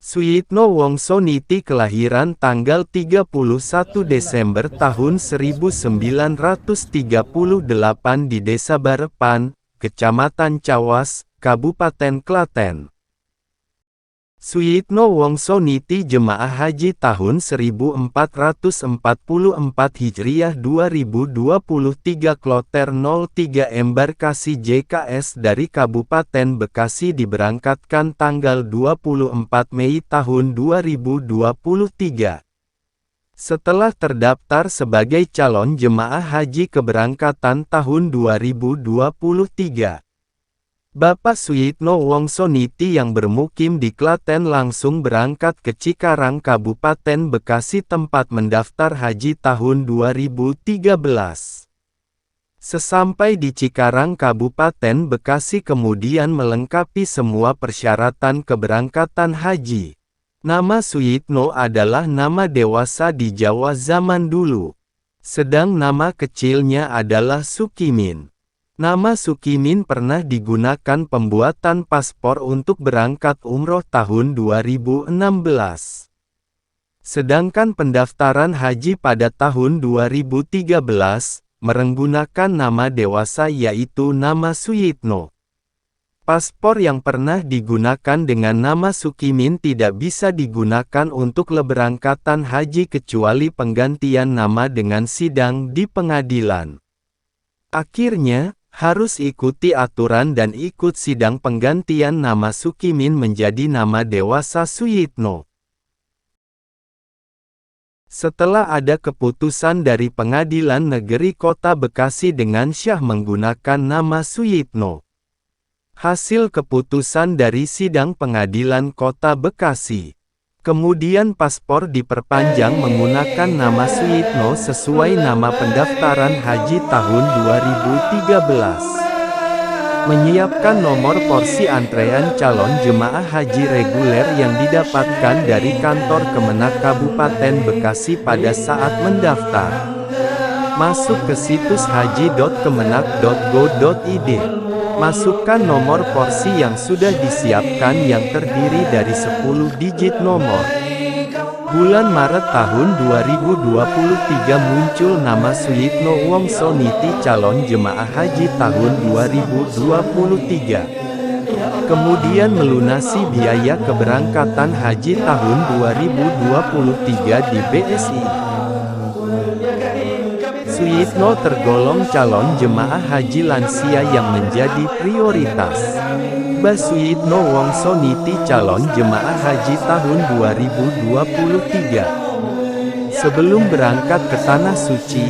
Suyitno Wongsoniti kelahiran tanggal 31 Desember tahun 1938 di Desa Barepan, Kecamatan Cawas, Kabupaten Klaten. Suyitno Wongsoniti Jemaah Haji tahun 1444 Hijriah 2023 Kloter 03 Embarkasi JKS dari Kabupaten Bekasi diberangkatkan tanggal 24 Mei tahun 2023. Setelah terdaftar sebagai calon jemaah haji keberangkatan tahun 2023. Bapak Suyitno Wongsoniti yang bermukim di Klaten langsung berangkat ke Cikarang Kabupaten Bekasi tempat mendaftar haji tahun 2013. Sesampai di Cikarang Kabupaten Bekasi kemudian melengkapi semua persyaratan keberangkatan haji. Nama Suyitno adalah nama dewasa di Jawa zaman dulu. Sedang nama kecilnya adalah Sukimin. Nama Sukimin pernah digunakan pembuatan paspor untuk berangkat umroh tahun 2016. Sedangkan pendaftaran haji pada tahun 2013, menggunakan nama dewasa yaitu nama Suyitno. Paspor yang pernah digunakan dengan nama Sukimin tidak bisa digunakan untuk leberangkatan haji kecuali penggantian nama dengan sidang di pengadilan. Akhirnya, harus ikuti aturan dan ikut sidang penggantian nama Sukimin menjadi nama dewasa Suyitno. Setelah ada keputusan dari Pengadilan Negeri Kota Bekasi dengan syah menggunakan nama Suyitno. Hasil keputusan dari sidang Pengadilan Kota Bekasi. Kemudian paspor diperpanjang menggunakan nama Suyitno sesuai nama pendaftaran haji tahun 2013. Menyiapkan nomor porsi antrean calon jemaah haji reguler yang didapatkan dari kantor Kemenak Kabupaten Bekasi pada saat mendaftar. Masuk ke situs haji.kemenak.go.id. Masukkan nomor porsi yang sudah disiapkan yang terdiri dari 10 digit nomor. Bulan Maret tahun 2023 muncul nama Suyitno Wongsoniti calon jemaah haji tahun 2023. Kemudian melunasi biaya keberangkatan haji tahun 2023 di BSI. Suyitno tergolong calon jemaah haji lansia yang menjadi prioritas. Suyitno Wongsoniti calon jemaah haji tahun 2023. Sebelum berangkat ke Tanah Suci,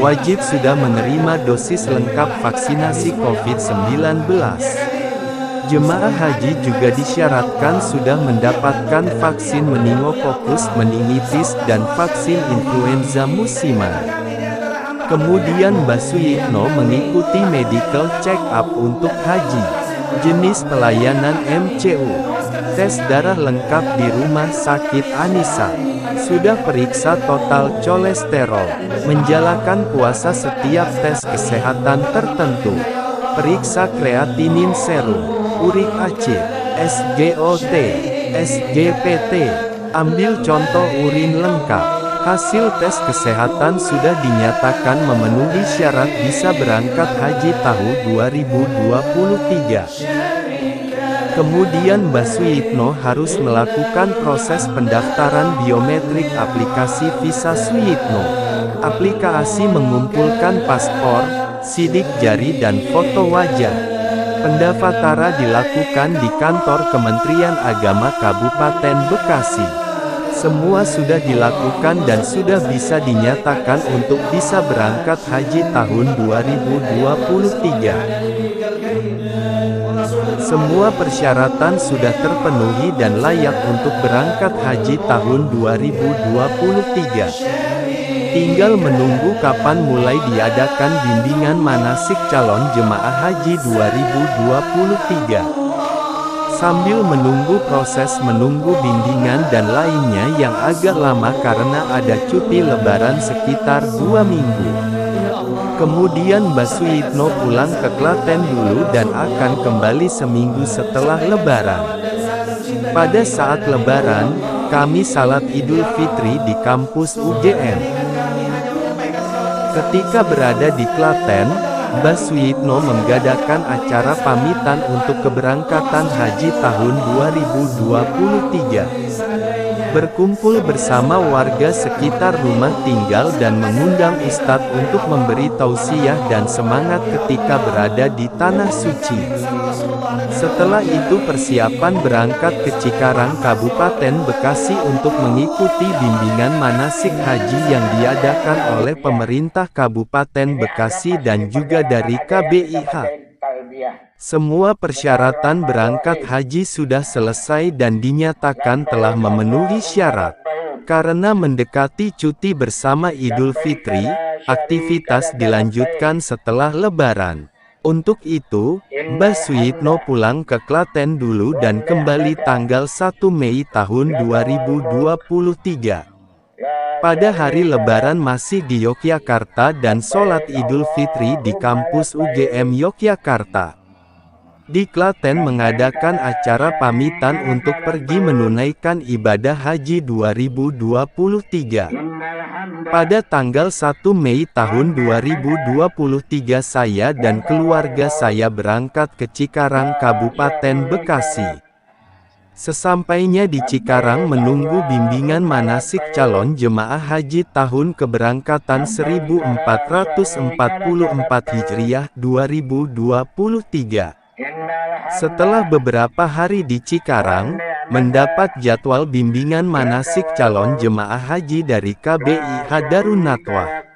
wajib sudah menerima dosis lengkap vaksinasi COVID-19. Jemaah haji juga disyaratkan sudah mendapatkan vaksin meningokokus meningitis dan vaksin influenza musiman. Kemudian Suyitno mengikuti medical check-up untuk haji. Jenis pelayanan MCU. Tes darah lengkap di Rumah Sakit Anisa. Sudah periksa total kolesterol. Menjalankan puasa setiap tes kesehatan tertentu. Periksa kreatinin serum, urik acid, SGOT, SGPT. Ambil contoh urin lengkap. Hasil tes kesehatan sudah dinyatakan memenuhi syarat bisa berangkat haji tahun 2023. Kemudian Suyitno harus melakukan proses pendaftaran biometrik aplikasi Visa Suyitno. Aplikasi mengumpulkan paspor, sidik jari dan foto wajah. Pendaftaran dilakukan di kantor Kementerian Agama Kabupaten Bekasi. Semua sudah dilakukan dan sudah bisa dinyatakan untuk bisa berangkat haji tahun 2023. Semua persyaratan sudah terpenuhi dan layak untuk berangkat haji tahun 2023. Tinggal menunggu kapan mulai diadakan bimbingan manasik calon jemaah haji 2023. Sambil menunggu proses menunggu bimbingan dan lainnya yang agak lama karena ada cuti lebaran sekitar 2 minggu. Kemudian Suyitno pulang ke Klaten dulu dan akan kembali seminggu setelah lebaran. Pada saat Lebaran, kami salat Idul Fitri di kampus UGM. Ketika berada di Klaten, Mbah Suyitno mengadakan acara pamitan untuk keberangkatan haji tahun 2023. Berkumpul bersama warga sekitar rumah tinggal dan mengundang ustadz untuk memberi tausiah dan semangat ketika berada di Tanah Suci. Setelah itu persiapan berangkat ke Cikarang Kabupaten Bekasi untuk mengikuti bimbingan manasik haji yang diadakan oleh pemerintah Kabupaten Bekasi dan juga dari KBIH. Semua persyaratan berangkat haji sudah selesai dan dinyatakan telah memenuhi syarat. Karena mendekati cuti bersama Idul Fitri, aktivitas dilanjutkan setelah Lebaran. Untuk itu, Mbah Suyitno pulang ke Klaten dulu dan kembali tanggal 1 Mei tahun 2023. Pada hari Lebaran masih di Yogyakarta dan sholat Idul Fitri di kampus UGM Yogyakarta. Di Klaten mengadakan acara pamitan untuk pergi menunaikan ibadah haji 2023. Pada tanggal 1 Mei tahun 2023 saya dan keluarga saya berangkat ke Cikarang Kabupaten Bekasi. Sesampainya di Cikarang menunggu bimbingan manasik calon jemaah haji tahun keberangkatan 1444 Hijriah 2023. Setelah beberapa hari di Cikarang, mendapat jadwal bimbingan manasik calon jemaah haji dari KBIH Darun Nadwah.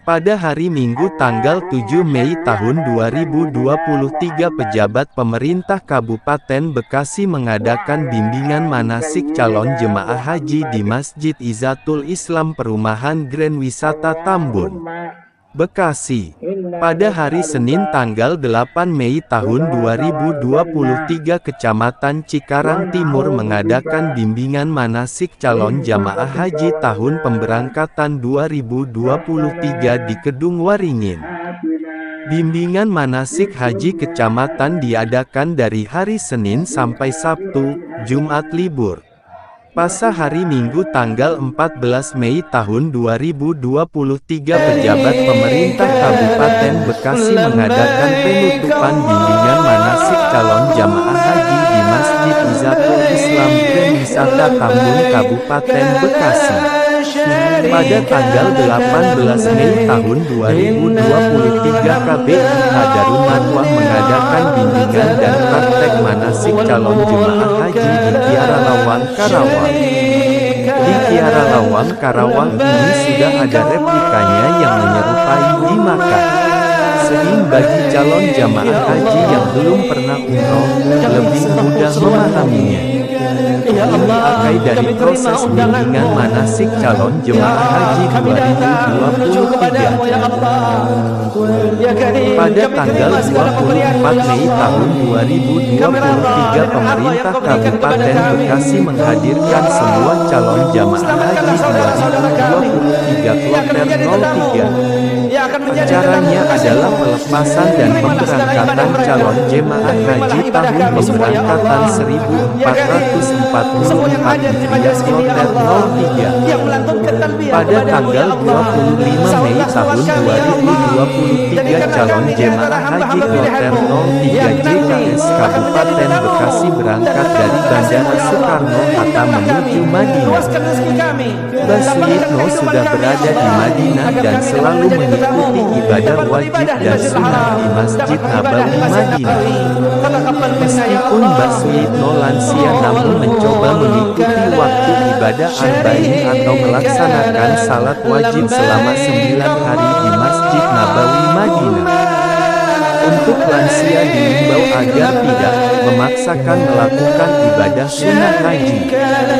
Pada hari Minggu tanggal 7 Mei tahun 2023 pejabat pemerintah Kabupaten Bekasi mengadakan bimbingan manasik calon jemaah haji di Masjid Izzatul Islam Perumahan Grand Wisata Tambun, Bekasi. Pada hari Senin tanggal 8 Mei tahun 2023 Kecamatan Cikarang Timur mengadakan bimbingan manasik calon jamaah haji tahun pemberangkatan 2023 di Kedung Waringin. Bimbingan manasik haji kecamatan diadakan dari hari Senin sampai Sabtu, Jumat libur. Pasca hari Minggu tanggal 14 Mei tahun 2023 pejabat pemerintah Kabupaten Bekasi mengadakan penutupan bimbingan manasik calon jamaah haji di Masjid Izzatul Islam Grand Wisata Tambun Kabupaten Bekasi. Pada tanggal 18 Mei tahun 2023 KBIH Darun Nadwah mengadakan bimbingan dan praktek manasik calon jemaah haji di Kiara Lawang, Karawang. Di Kiara Lawang, Karawang ini sudah ada replikanya yang menyerupai di Makkah. Sehingga bagi calon jamaah haji yang belum pernah umroh, lebih mudah memahaminya. Ini akai dari proses bimbingan manasik calon jemaah haji 2023. Pada tanggal 24 Mei tahun 2023 pemerintah Kabupaten Bekasi menghadirkan semua calon jamaah haji 2023 kloter 03. Acaranya adalah pelepasan dan pemberangkatan calon jemaah haji tahun pemberangkatan 1444 Hijriah kloter 03. Pada tanggal 25 Mei tahun 2023 calon jemaah haji kloter 03 JKS Kabupaten Bekasi berangkat dari Bandara Soekarno-Hatta menuju Madinah. Mbah Suyitno sudah berada di Madinah dan selalu mengikuti ibadah wajib dan sunnah di Masjid Nabawi Madinah. Meskipun Mbah Suyitno lansia namun mencoba mengikuti waktu ibadah arba'in atau melaksanakan salat wajib selama 9 hari di Masjid Nabawi Madinah. Untuk lansia diimbau agar tidak memaksakan melakukan ibadah sunnah haji.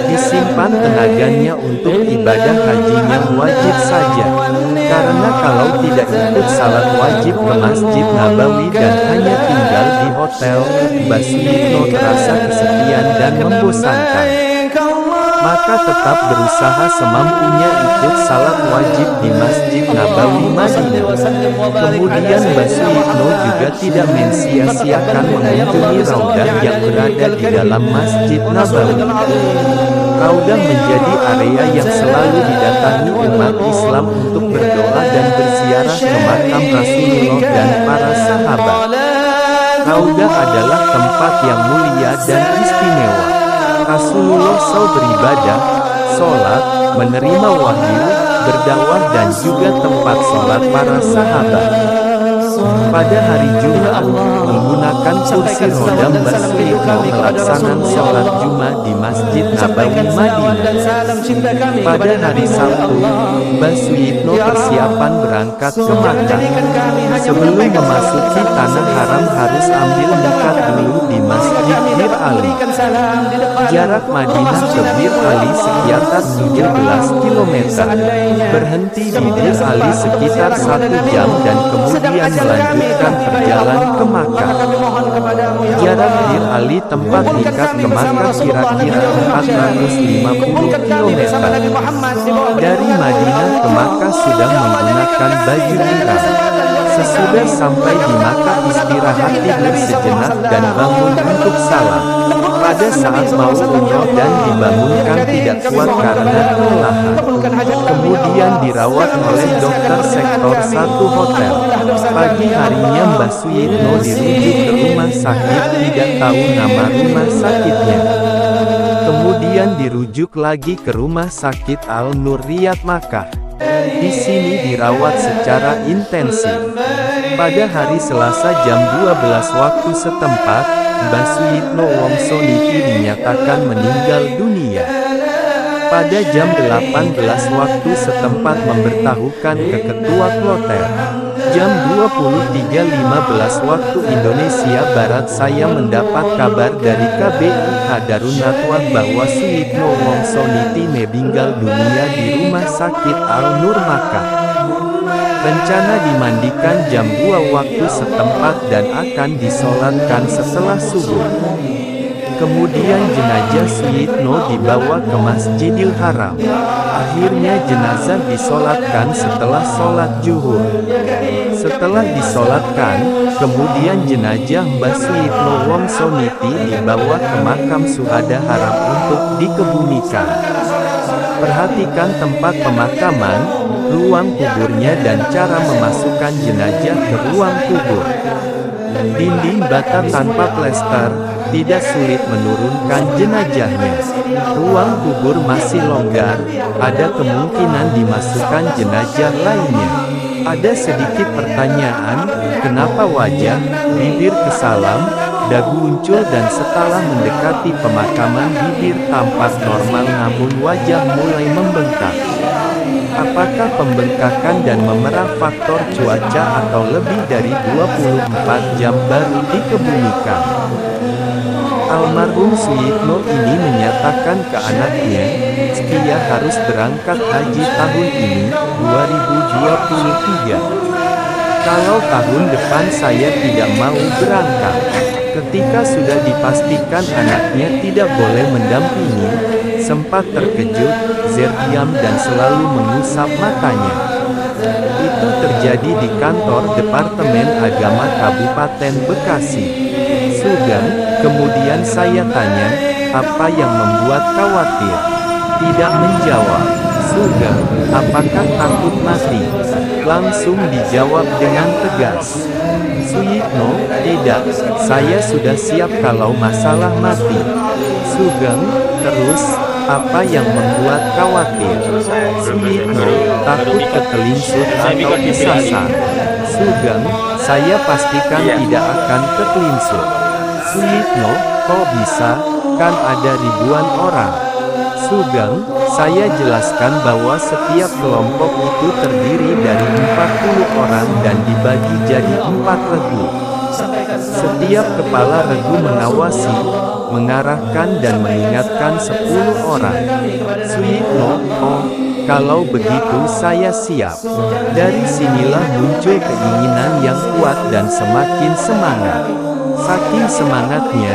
Disimpan tenaganya untuk ibadah hajinya wajib saja. Karena kalau tidak ikut salat wajib ke Masjid Nabawi dan hanya tinggal di hotel, Mbah Suyitno terasa kesepian dan membosankan. maka tetap berusaha semampunya ikut salat wajib di Masjid Nabawi Madinah. Kemudian Mbah Suyitno juga tidak mensia-siakan mengunjungi Raudah yang berada di dalam Masjid Nabawi. Raudah menjadi area yang selalu didatangi umat Islam untuk berdoa dan berziarah ke makam Rasulullah dan para sahabat. Raudah adalah tempat yang mulia dan istimewa. Rasulullah SAW beribadah, sholat, menerima wahyu, berdakwah dan juga tempat sholat para sahabat. Pada hari Jumat, menggunakan kursi roda Mbah Suyitno melaksanakan sholat Jumat di Masjid Nabawi Madinah. Pada hari Sabtu, Mbah Suyitno persiapan berangkat ke Makkah. Sebelum memasuki tanah haram harus ambil miqat dulu di Masjid Bir Ali. Jarak Madinah ke Bir Ali sekitar 17 km. Berhenti di Bir Ali sekitar 1 jam dan kemudian melanjutkan perjalanan ke Makkah. Jarak Bir Ali tempat miqat ke Makkah kira-kira 450 km. Dari Madinah ke Makkah sudah menggunakan baju ihram. Sesudah sampai di Makkah istirahat tidur sejenak dan bangun untuk salat. Pada saat mau umroh dan dibangunkan tidak kuat karena kelelahan. Kemudian dirawat oleh dokter sektor 1 hotel. Pagi harinya Mbah Suyitno dirujuk ke rumah sakit, tidak tahu nama rumah sakitnya. Kemudian dirujuk lagi ke rumah sakit Al-Nur Riyadh Makkah. Di sini dirawat secara intensif. Pada hari Selasa jam 12 waktu setempat, Mbah Suyitno Wongso Niti dinyatakan meninggal dunia. Pada jam 18 waktu setempat memberitahukan ke Ketua Kloter. Jam 23.15 waktu Indonesia Barat saya mendapat kabar dari KBIH Darun Nadwah bahwa Suyitno Wongso Niti meninggal dunia di Rumah Sakit Al-Nur Makkah. Rencana dimandikan jam 2 waktu setempat dan akan disolatkan setelah subuh. Kemudian jenazah Suyitno dibawa ke Masjidil Haram. Akhirnya jenazah disolatkan setelah sholat zuhur. Setelah disolatkan, kemudian jenazah Mbah Suyitno Wongso Niti dibawa ke makam Syuhada Haram untuk dikebumikan. Perhatikan tempat pemakaman, ruang kuburnya dan cara memasukkan jenazah ke ruang kubur. Dinding bata tanpa plester, tidak sulit menurunkan jenazahnya. Ruang kubur masih longgar, ada kemungkinan dimasukkan jenazah lainnya. Ada sedikit pertanyaan, kenapa wajah, bibir kesalam, dagu muncul dan setelah mendekati pemakaman bibir tampak normal namun wajah mulai membengkak. Apakah pembengkakan dan memerah faktor cuaca atau lebih dari 24 jam baru dikebumikan? Almarhum Suyitno ini menyatakan ke anaknya, dia harus berangkat haji tahun ini, 2023. Kalau tahun depan saya tidak mau berangkat. Ketika sudah dipastikan anaknya tidak boleh mendampingi, sempat terkejut, diam dan selalu mengusap matanya. Itu terjadi di kantor Departemen Agama Kabupaten Bekasi. Sugeng, kemudian saya tanya, apa yang membuat khawatir? Tidak menjawab. Sugeng, apakah takut mati? Langsung dijawab dengan tegas. Suyitno, tidak, saya sudah siap kalau masalah mati. Sugeng, terus, apa yang membuat khawatir? Suyitno, takut ketelinsut atau disasar. Sugeng, saya pastikan tidak akan ketelinsut. Suyitno, kok bisa? Kan ada ribuan orang. Sugeng, saya jelaskan bahwa setiap kelompok itu terdiri dari 40 orang dan dibagi jadi 4 regu. Setiap kepala regu mengawasi, mengarahkan dan mengingatkan 10 orang. Suyitno, oh, kalau begitu saya siap. Dari sinilah muncul keinginan yang kuat dan semakin semangat. Saking semangatnya,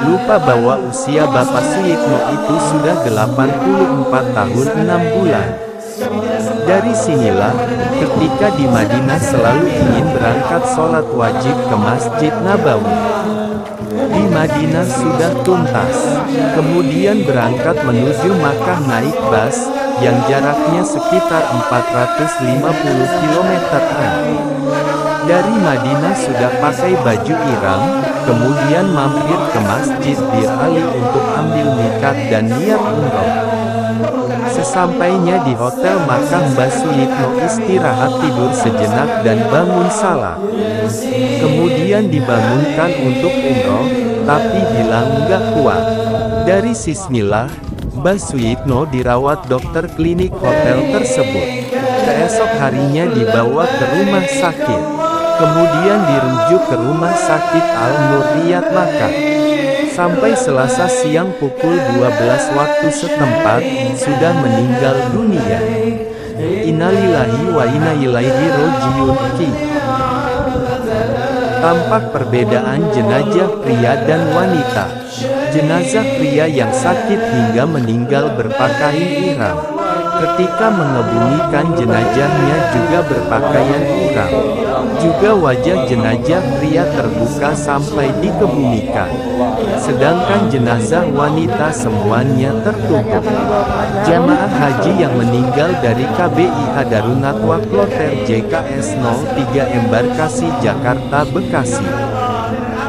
lupa bahwa usia Bapak Suyitno itu sudah 84 tahun 6 bulan. Dari sinilah, ketika di Madinah selalu ingin berangkat sholat wajib ke Masjid Nabawi. Di Madinah sudah tuntas, kemudian berangkat menuju Makkah naik bus, yang jaraknya sekitar 450 km. Dari Madinah sudah pakai baju ihram, kemudian mampir ke Masjid Bir Ali untuk ambil miqat dan niat umroh. Sesampainya di hotel Makkah, Mbah Suyitno istirahat tidur sejenak dan bangun salat. Kemudian dibangunkan untuk umroh, tapi bilang nggak kuat. Dari Sismillah, Mbah Suyitno dirawat dokter klinik hotel tersebut. Keesok harinya dibawa ke rumah sakit. Kemudian dirujuk ke rumah sakit Al-Nur Riyadh Makkah. Sampai Selasa siang pukul 12 waktu setempat, sudah meninggal dunia. Innalillahi wa inna ilaihi raji'un. Tampak perbedaan jenazah pria dan wanita. Jenazah pria yang sakit hingga meninggal berpakaian ihram. Ketika mengebumikan jenazahnya juga berpakaian ihram. Juga wajah jenazah pria terbuka sampai dikebumikan. Sedangkan jenazah wanita semuanya tertutup. Jamaah haji yang meninggal dari KBIH Darunatwa Kloter JKS 03 Embarkasi Jakarta Bekasi.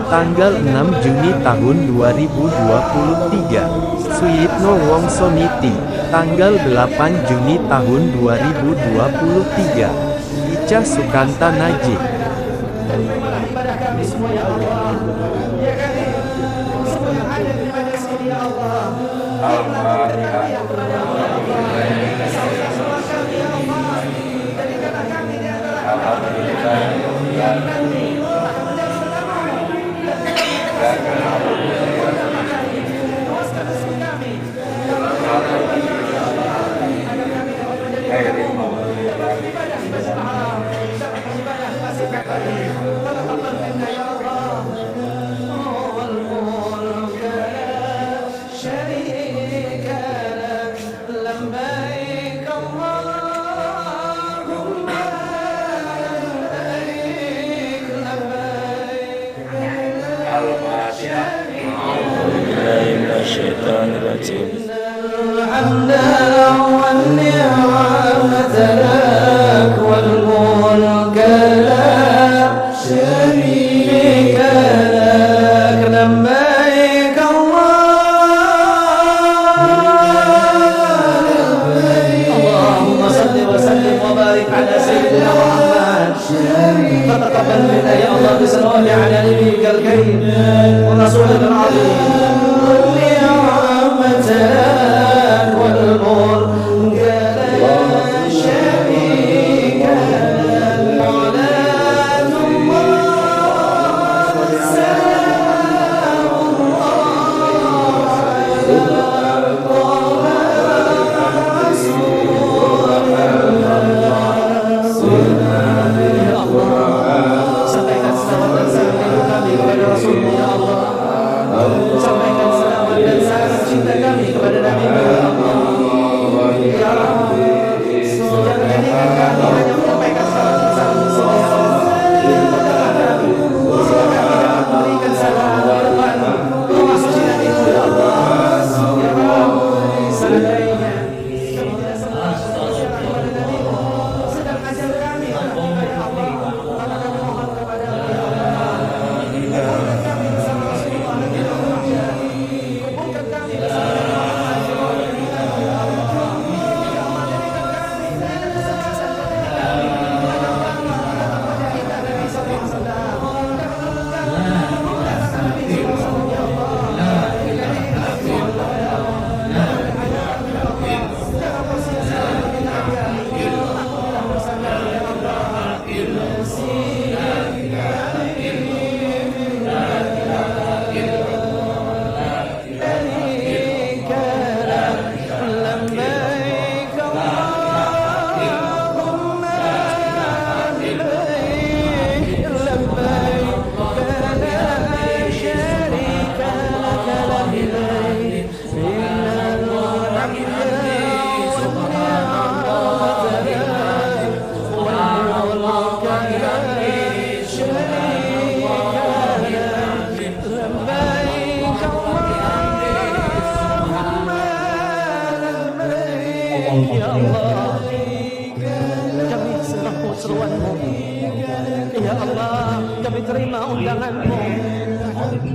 Tanggal 6 Juni tahun 2023. Suyitno Wongsoniti. Tanggal 8 Juni tahun 2023. Ica Sukanta Najib. الحمد والنعمة لك والملك لا شريك لك لبيك اللهم صل وسلم وبارك على سيدنا محمد فتقبل منا يا الله بسرور على نبيك الكريم ورسولك العظيم والنعمة لك والملك لا شريك Ya Allah, kami sembahmu seruanmu. Ya Allah, kami terima undanganmu.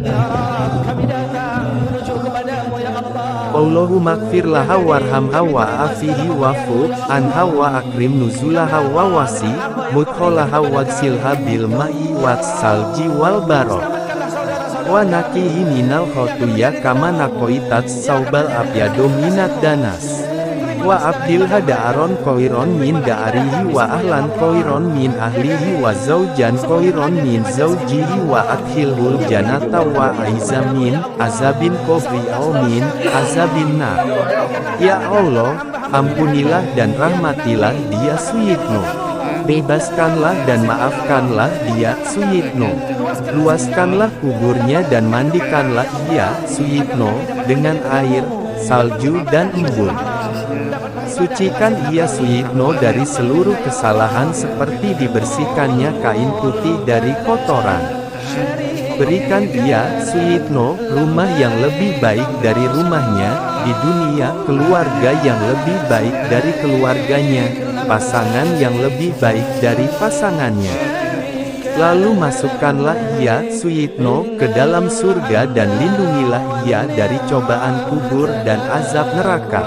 Ya Rabb, kami datang menuju kepadamu ya Allah. Allahumma gfir laha warhamha wa afihi wafu anha wa akrim nuzulaha wa wasi mudkholaha wagsilha bil ma'i was salji wal barok wa nakihi minal khotuya kama nakoitat saubal abyadu minat danas wa abdil da'aron koiron min da'arihi wa ahlan koiron min ahlihi wa zaujan koiron min zaujihi wa adkhilhul janata wa aizamin azabin kubri min azabin nar. Ya Allah, ampunilah dan rahmatilah dia Suyitno. Bebaskanlah dan maafkanlah dia Suyitno. Luaskanlah kuburnya dan mandikanlah dia Suyitno dengan air, salju dan embun. Sucikan ia Suyitno dari seluruh kesalahan seperti dibersihkannya kain putih dari kotoran. Berikan ia Suyitno rumah yang lebih baik dari rumahnya di dunia, keluarga yang lebih baik dari keluarganya, pasangan yang lebih baik dari pasangannya. Lalu masukkanlah ia Suyitno ke dalam surga dan lindungilah ia dari cobaan kubur dan azab neraka.